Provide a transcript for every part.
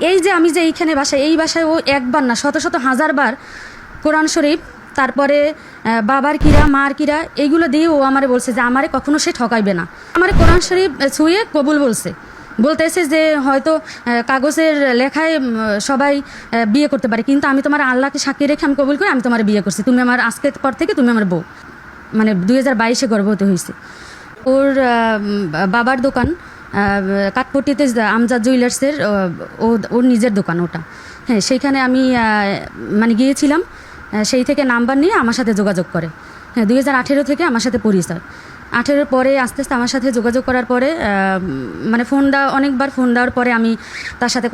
এই যে আমি যে এইখানে বাসায়, এই বাসায় ও একবার না শত শত হাজারবার কোরআন শরীফ, তারপরে বাবার কিরা মার কিরা এইগুলো দিয়ে ও আমারে বলছে যে আমারে কখনো সে ঠকাইবে না। আমার কোরআন শরীফ ছুঁয়ে কবুল বলতেছে যে হয়তো কাগজের লেখায় সবাই বিয়ে করতে পারে, কিন্তু আমি তোমার আল্লাহকে সাক্ষী রেখে আমি কবুল করে আমি তোমার বিয়ে করছি, তুমি আমার আজকের পর থেকে তুমি আমার বউ। মানে 2022-এ গর্ভবতী হয়েছে। ওর বাবার দোকান কাঠপট্টিতে আমজাদ জুয়েলার্সের, ওর নিজের দোকান ওটা। হ্যাঁ, সেইখানে আমি মানে গিয়েছিলাম, সেই থেকে নাম্বার নিয়ে আমার সাথে যোগাযোগ করে। হ্যাঁ, 2018 থেকে আমার সাথে পরিচয়। 18 পরে আস্তে আস্তে আমার সাথে যোগাযোগ করার পরে মানে অনেকবার ফোন দেওয়ার পরে আমি তার সাথে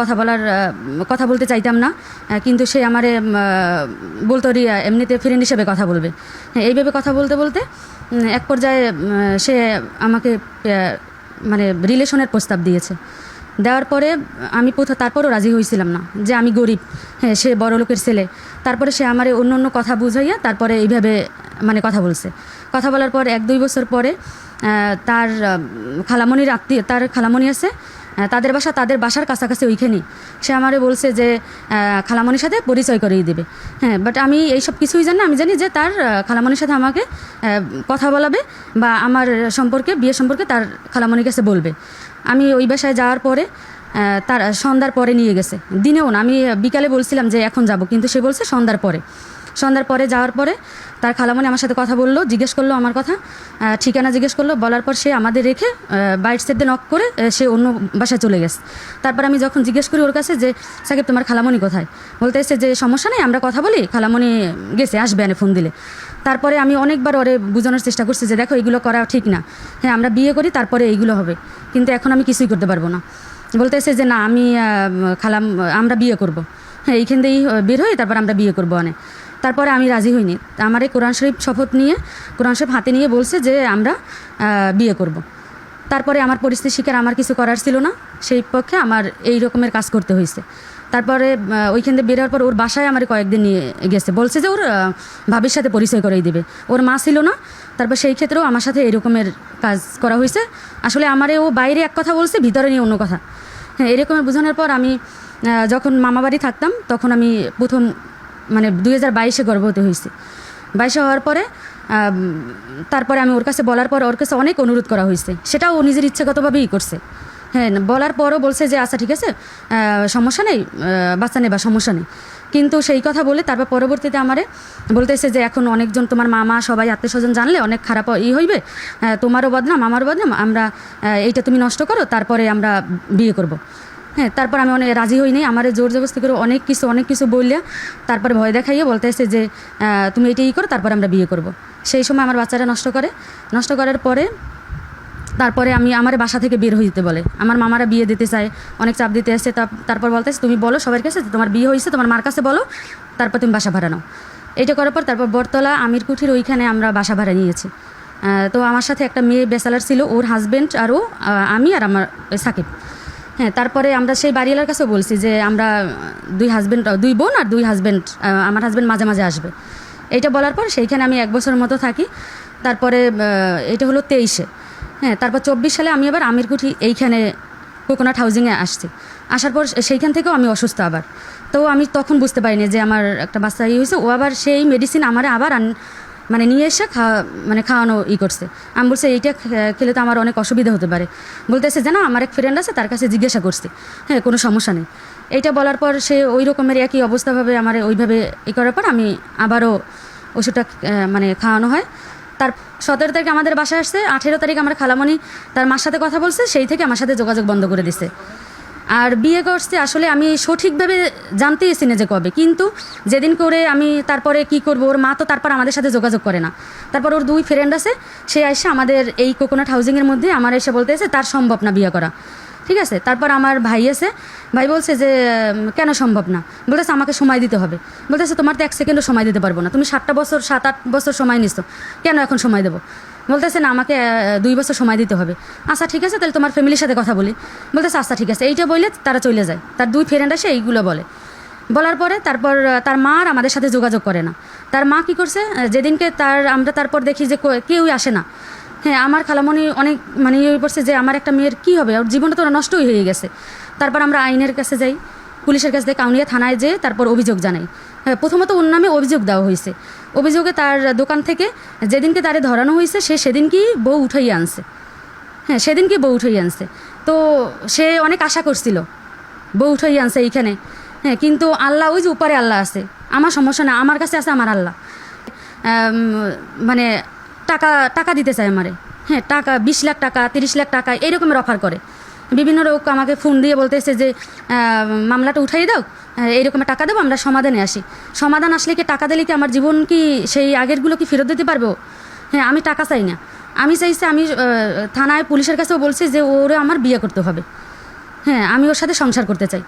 কথা বলতে চাইতাম না, কিন্তু সে আমারে বলতো রিয়া এমনিতে ফ্রেন্ড হিসেবে কথা বলবে। হ্যাঁ, এইভাবে কথা বলতে বলতে এক পর্যায়ে সে আমাকে মানে রিলেশনের প্রস্তাব দিয়েছে। দেওয়ার পরে আমি তারপরও রাজি হয়েছিলাম না, যে আমি গরিব, হ্যাঁ সে বড় লোকের ছেলে। তারপরে সে আমারে অন্য কথা বুঝাইয়া তারপরে এইভাবে মানে কথা বলছে। কথা বলার পর 1-2 বছর পরে তার খালামণি আছে, তাদের বাসার কাছাকাছি ওইখানেই সে আমারে বলছে যে খালামণির সাথে পরিচয় করিয়ে দেবে। হ্যাঁ, বাট আমি এইসব কিছুই জানি না। আমি জানি যে তার খালামণির সাথে আমাকে কথা বলাবে বা আমার বিয়ে সম্পর্কে তার খালামণির কাছে বলবে। আমি ওই বাসায় যাওয়ার পরে তার সন্ধ্যার পরে নিয়ে গেছে, দিনেও না। আমি বিকালে বলছিলাম যে এখন যাব, কিন্তু সে বলছে সন্ধ্যার পরে যাওয়ার পরে তার খালামণি আমার সাথে কথা বললো, জিজ্ঞেস করলো আমার কথা, ঠিকানা জিজ্ঞেস করলো। বলার পর সে আমাদের রেখে বাইট সাইড দিয়ে নক করে সে অন্য বাসায় চলে গেছে। তারপর আমি যখন জিজ্ঞেস করি ওর কাছে যে সাকিব তোমার খালামণি কোথায়, বলতে এসে যে সমস্যা নেই, আমরা কথা বলি, খালামণি গেছে, আসবে এনে ফোন দিলে। তারপরে আমি অনেকবার ওরে বোঝানোর চেষ্টা করছি যে দেখো এইগুলো করা ঠিক না, হ্যাঁ আমরা বিয়ে করি তারপরে এইগুলো হবে, কিন্তু এখন আমি কিছুই করতে পারবো না। বলতে এসে যে না আমরা বিয়ে করব, হ্যাঁ এইখান দিয়েই বের হই, তারপর আমরা বিয়ে করবো অনেক। তারপরে আমি রাজি হইনি। আমার এই কোরআন শরীফ কোরআন শরীফ হাতে নিয়ে বলছে যে আমরা বিয়ে করব। তারপরে আমার পরিস্থিতি শিকার আমার কিছু করার ছিল না, সেই পক্ষে আমার এই রকমের কাজ করতে হয়েছে। তারপরে ওইখান থেকে বেরোর পর ওর বাসায় আমার কয়েকদিন নিয়ে গেছে, বলছে যে ওর ভাবির সাথে পরিচয় করেই দেবে। ওর মা ছিল না, তারপর সেই ক্ষেত্রেও আমার সাথে এরকমের কাজ করা হয়েছে। আসলে আমারে ও বাইরে এক কথা বলছে, ভিতরে নিয়ে অন্য কথা। হ্যাঁ, এরকমের বোঝানোর পর আমি যখন মামাবাড়ি থাকতাম তখন আমি প্রথম মানে 2022-এ গর্ভবতী হয়েছি। 22 হওয়ার পরে তারপরে আমি ওর কাছে বলার পর ওর কাছে অনেক অনুরোধ করা হয়েছে, সেটাও ও নিজের ইচ্ছাগতভাবেই করছে। হ্যাঁ, বলার পরও বলছে যে আচ্ছা ঠিক আছে, সমস্যা নেই, বাচ্চা নেবা সমস্যা নেই। কিন্তু সেই কথা বলে তারপর পরবর্তীতে আমারে বলতেছে যে এখন অনেকজন তোমার মামা সবাই আত্মীয় স্বজন জানলে অনেক খারাপ হইবে, তোমারও বদনাম আমারও বদনাম, আমরা এইটা তুমি নষ্ট করো, তারপরে আমরা বিয়ে করব। হ্যাঁ, তারপর আমি অনেক রাজি হইনি। আমার জোর জবরদস্তি করে অনেক কিছু বললে তারপরে ভয় দেখাইয়ে বলতে এসে যে তুমি এটাই করো, তারপর আমরা বিয়ে করব। সেই সময় আমার বাচ্চারা নষ্ট করার পরে তারপরে আমার বাসা থেকে বের হইতে বলে। আমার মামারা বিয়ে দিতে চায়, অনেক চাপ দিতে আসছে। তারপর বলতেছে তুমি বলো সবার কাছে তোমার বিয়ে হয়েছে, তোমার মার কাছে বলো, তারপর তুমি বাসা ভাড়া নাও। এইটা করার পর তারপর বটতলা আমিরকুঠির ওইখানে আমরা বাসা ভাড়া নিয়েছি। তো আমার সাথে একটা মেয়ে ব্যাচেলার ছিল, ওর হাজব্যান্ড আর আমি আর আমার সাকিব। হ্যাঁ, তারপরে আমরা সেই বাড়িওয়ালার কাছেও বলছি যে আমরা 2 বোন আর 2 হাজব্যান্ড, আমার হাজব্যান্ড মাঝে মাঝে আসবে। এইটা বলার পর সেইখানে আমি 1 বছরের মতো থাকি। তারপরে এটা হলো 23-এ। হ্যাঁ, তারপর 24 সালে আমি আবার আমিরকুঠি এইখানে কোকোনাট হাউজিংয়ে আসছি। আসার পর সেইখান থেকেও আমি অসুস্থ আবার। তো আমি তখন বুঝতে পারিনি যে আমার একটা বাচ্চা হয়েছে। ও আবার সেই মেডিসিন আমারে আবার মানে নিয়ে এসে খাওয়ানো করছে। আমি বলছি এইটা খেলে তো আমার অনেক অসুবিধা হতে পারে। বলতেছে যে না, আমার এক ফ্রেন্ড আছে, তার কাছে জিজ্ঞাসা করছি, হ্যাঁ কোনো সমস্যা নেই। এইটা বলার পর সে ওই রকমের একই অবস্থাভাবে আমার ওইভাবে করার পর আমি আবারও ওষুধটা মানে খাওয়ানো হয়। তার 17 তারিখ আমাদের বাসায় আসছে, 18 তারিখ আমার খালামণি তার মার সাথে কথা বলছে, সেই থেকে আমার সাথে যোগাযোগ বন্ধ করে দিছে। আর বিয়ে করছে আসলে আমি সঠিকভাবে জানতেইছি না যে কবে, কিন্তু যেদিন করে আমি তারপরে কি করব, ওর মা তো তারপর আমাদের সাথে যোগাযোগ করে না। তারপর ওর 2 ফ্রেন্ড আছে, সে এসে আমাদের এই কোকোনাট হাউজিংয়ের মধ্যে আমার এসে বলতেছে তার সম্ভব না বিয়ে করা, ঠিক আছে। তারপর আমার ভাই আছে, ভাই বলছে যে কেন সম্ভব না, বলতেছে আমাকে সময় দিতে হবে। বলতেছে তোমার তো 1 সেকেন্ডও সময় দিতে পারবো না, তুমি 7 8 বছর সময় নিচ্ছ, কেন এখন সময় দেবো। বলতেছে না, আমাকে 2 বছর সময় দিতে হবে। আচ্ছা ঠিক আছে, তাহলে তোমার ফ্যামিলির সাথে কথা বলি। বলতেছে আচ্ছা ঠিক আছে। এইটা বললে তারা চলে যায়, তার 2 ফ্রেন্ড আসে এইগুলো বলার পরে তারপর তার মা আর আমাদের সাথে যোগাযোগ করে না। তার মা কি করছে, যেদিনকে আমরা তারপর দেখি যে কেউই আসে না। হ্যাঁ, আমার খালামণি অনেক মানে পড়ছে যে আমার একটা মেয়ের কী হবে, ওর জীবনটা তো নষ্টই হয়ে গেছে। তারপর আমরা আইনের কাছে যাই, পুলিশের কাছ থেকে কাউনিয়া থানায় যেয়ে তারপর অভিযোগ জানাই। হ্যাঁ, প্রথমত ওর নামে অভিযোগ দেওয়া হয়েছে। অভিযোগে তার দোকান থেকে যেদিনকে তারে ধরানো হয়েছে সেদিনকেই বউ উঠাইয়ে আনছে। হ্যাঁ, সেদিনকে বউ উঠাইয়ে আনছে। তো সে অনেক আশা করছিল বউ উঠাইয়ে আনছে এইখানে। হ্যাঁ, কিন্তু আল্লাহ, ওই যে উপরে আল্লাহ আছে, আমার সমস্যা না, আমার কাছে আছে আমার আল্লাহ। মানে টাকা দিতে চায় আমারে। হ্যাঁ, টাকা 20 লাখ টাকা, 30 লাখ টাকা এইরকমের অফার করে। বিভিন্ন লোক আমাকে ফোন দিয়ে বলতেছে যে মামলাটা উঠাই দাও, এইরকমের টাকা দেবো, আমরা সমাধানে আসি। সমাধান আসলে কি টাকা দিলে কি আমার জীবন কি সেই আগেরগুলো কি ফেরত দিতে পারবো? হ্যাঁ, আমি টাকা চাই না। আমি চাইছি, আমি থানায় পুলিশের কাছেও বলছি যে ওরে আমার বিয়ে করতে হবে। হ্যাঁ, আমি ওর সাথে সংসার করতে চাই।